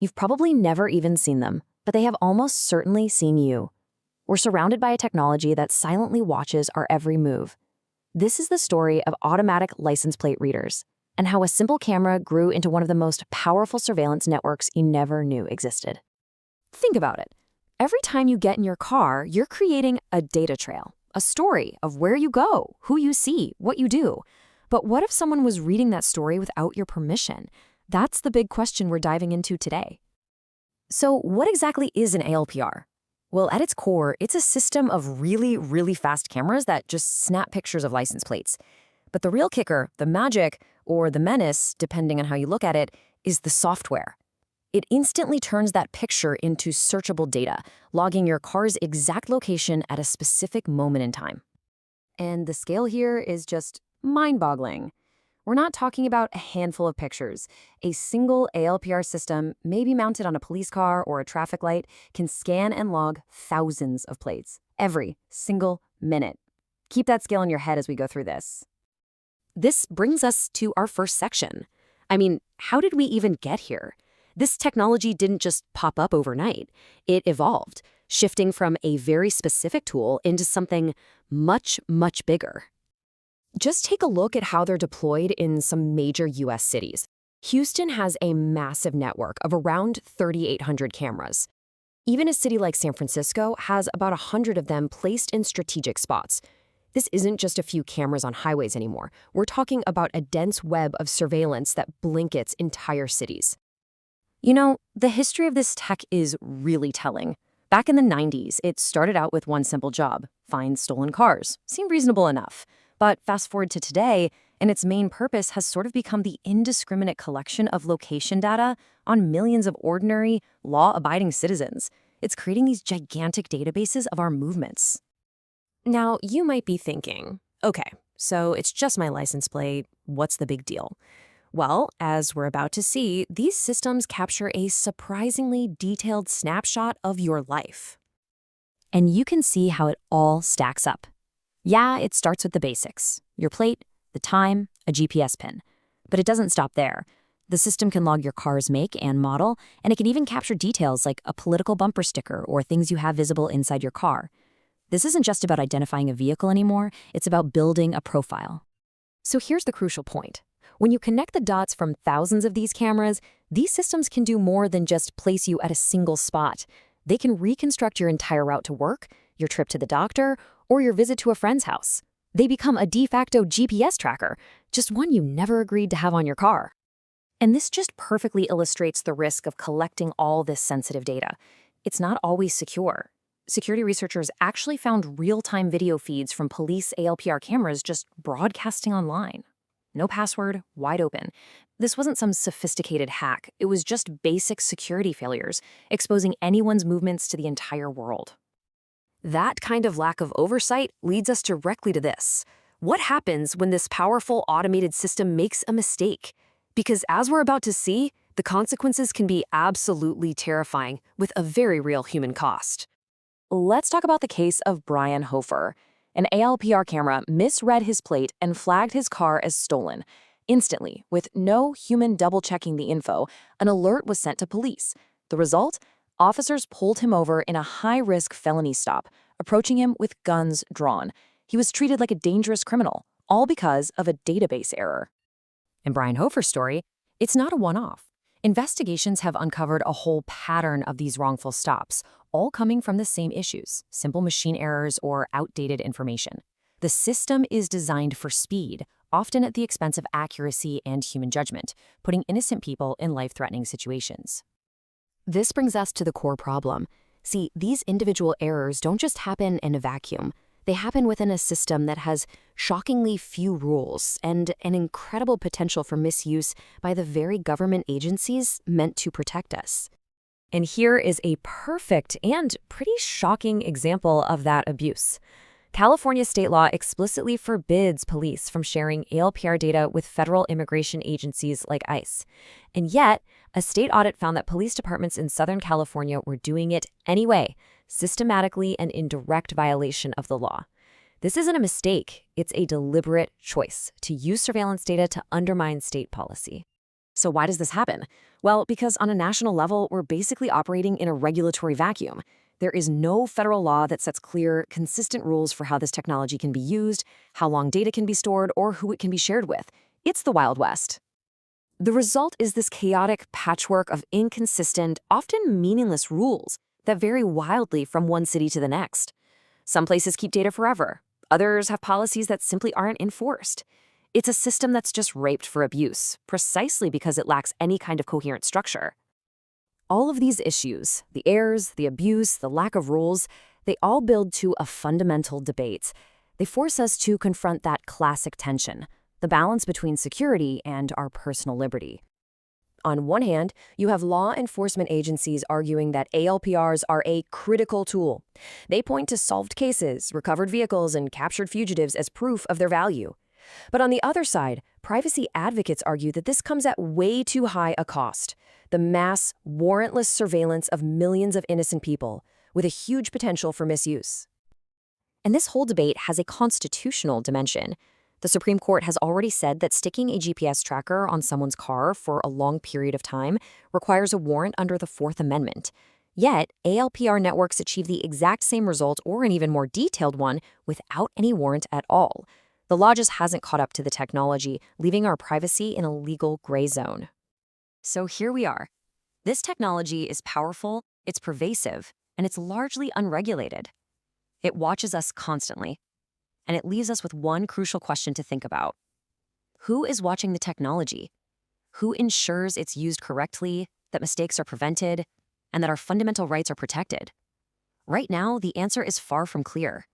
You've probably never even seen them, but they have almost certainly seen you. We're surrounded by a technology that silently watches our every move. This is the story of automatic license plate readers and how a simple camera grew into one of the most powerful surveillance networks you never knew existed. Think about it. Every time you get in your car, you're creating a data trail, a story of where you go, who you see, what you do. But what if someone was reading that story without your permission? That's the big question we're diving into today. So what exactly is an ALPR? Well, at its core, it's a system of really fast cameras that just snap pictures of license plates. But the real kicker, the magic, or the menace, depending on how you look at it, is the software. It instantly turns that picture into searchable data, logging your car's exact location at a specific moment in time. And the scale here is just mind-boggling. We're not talking about a handful of pictures. A single ALPR system, maybe mounted on a police car or a traffic light, can scan and log thousands of plates every single minute. Keep that scale in your head as we go through this. This brings us to our first section. I mean, how did we even get here? This technology didn't just pop up overnight. It evolved, shifting from a very specific tool into something much bigger. Just take a look at how they're deployed in some major U.S. cities. Houston has a massive network of around 3,800 cameras. Even a city like San Francisco has about 100 of them placed in strategic spots. This isn't just a few cameras on highways anymore. We're talking about a dense web of surveillance that blankets entire cities. You know, the history of this tech is really telling. Back in the 90s, it started out with one simple job: find stolen cars. Seemed reasonable enough. But fast forward to today, and its main purpose has sort of become the indiscriminate collection of location data on millions of ordinary, law-abiding citizens. It's creating these gigantic databases of our movements. Now, you might be thinking, okay, so it's just my license plate. What's the big deal? Well, as we're about to see, these systems capture a surprisingly detailed snapshot of your life. And you can see how it all stacks up. Yeah, it starts with the basics: your plate, the time, a GPS pin. But it doesn't stop there. The system can log your car's make and model, and it can even capture details like a political bumper sticker or things you have visible inside your car. This isn't just about identifying a vehicle anymore, it's about building a profile. So here's the crucial point. When you connect the dots from thousands of these cameras, these systems can do more than just place you at a single spot. They can reconstruct your entire route to work, your trip to the doctor, or your visit to a friend's house. They become a de facto GPS tracker, just one you never agreed to have on your car. And this just perfectly illustrates the risk of collecting all this sensitive data. It's not always secure. Security researchers actually found real-time video feeds from police ALPR cameras just broadcasting online. No password, wide open. This wasn't some sophisticated hack. It was just basic security failures, exposing anyone's movements to the entire world. That kind of lack of oversight leads us directly to this. What happens when this powerful automated system makes a mistake? Because as we're about to see, the consequences can be absolutely terrifying with a very real human cost. Let's talk about the case of Brian Hofer. An ALPR camera misread his plate and flagged his car as stolen. Instantly, with no human double-checking the info, an alert was sent to police. The result? Officers pulled him over in a high-risk felony stop, approaching him with guns drawn. He was treated like a dangerous criminal, all because of a database error. In Brian Hofer's story, it's not a one-off. Investigations have uncovered a whole pattern of these wrongful stops, all coming from the same issues: simple machine errors or outdated information. The system is designed for speed, often at the expense of accuracy and human judgment, putting innocent people in life-threatening situations. This brings us to the core problem. See, these individual errors don't just happen in a vacuum. They happen within a system that has shockingly few rules and an incredible potential for misuse by the very government agencies meant to protect us. And here is a perfect and pretty shocking example of that abuse. California state law explicitly forbids police from sharing ALPR data with federal immigration agencies like ICE. And yet, a state audit found that police departments in Southern California were doing it anyway, systematically and in direct violation of the law. This isn't a mistake, it's a deliberate choice to use surveillance data to undermine state policy. So why does this happen? Well, because on a national level, we're basically operating in a regulatory vacuum. There is no federal law that sets clear, consistent rules for how this technology can be used, how long data can be stored, or who it can be shared with. It's the Wild West. The result is this chaotic patchwork of inconsistent, often meaningless rules that vary wildly from one city to the next. Some places keep data forever. Others have policies that simply aren't enforced. It's a system that's just raped for abuse, precisely because it lacks any kind of coherent structure. All of these issues, the errors, the abuse, the lack of rules, they all build to a fundamental debate. They force us to confront that classic tension, the balance between security and our personal liberty. On one hand, you have law enforcement agencies arguing that ALPRs are a critical tool. They point to solved cases, recovered vehicles, and captured fugitives as proof of their value. But on the other side, privacy advocates argue that this comes at way too high a cost. The mass, warrantless surveillance of millions of innocent people, with a huge potential for misuse. And this whole debate has a constitutional dimension. The Supreme Court has already said that sticking a GPS tracker on someone's car for a long period of time requires a warrant under the Fourth Amendment. Yet, ALPR networks achieve the exact same result or an even more detailed one without any warrant at all. The law just hasn't caught up to the technology, leaving our privacy in a legal gray zone. So here we are. This technology is powerful, it's pervasive, and it's largely unregulated. It watches us constantly. And it leaves us with one crucial question to think about. Who is watching the technology? Who ensures it's used correctly, that mistakes are prevented, and that our fundamental rights are protected? Right now, the answer is far from clear.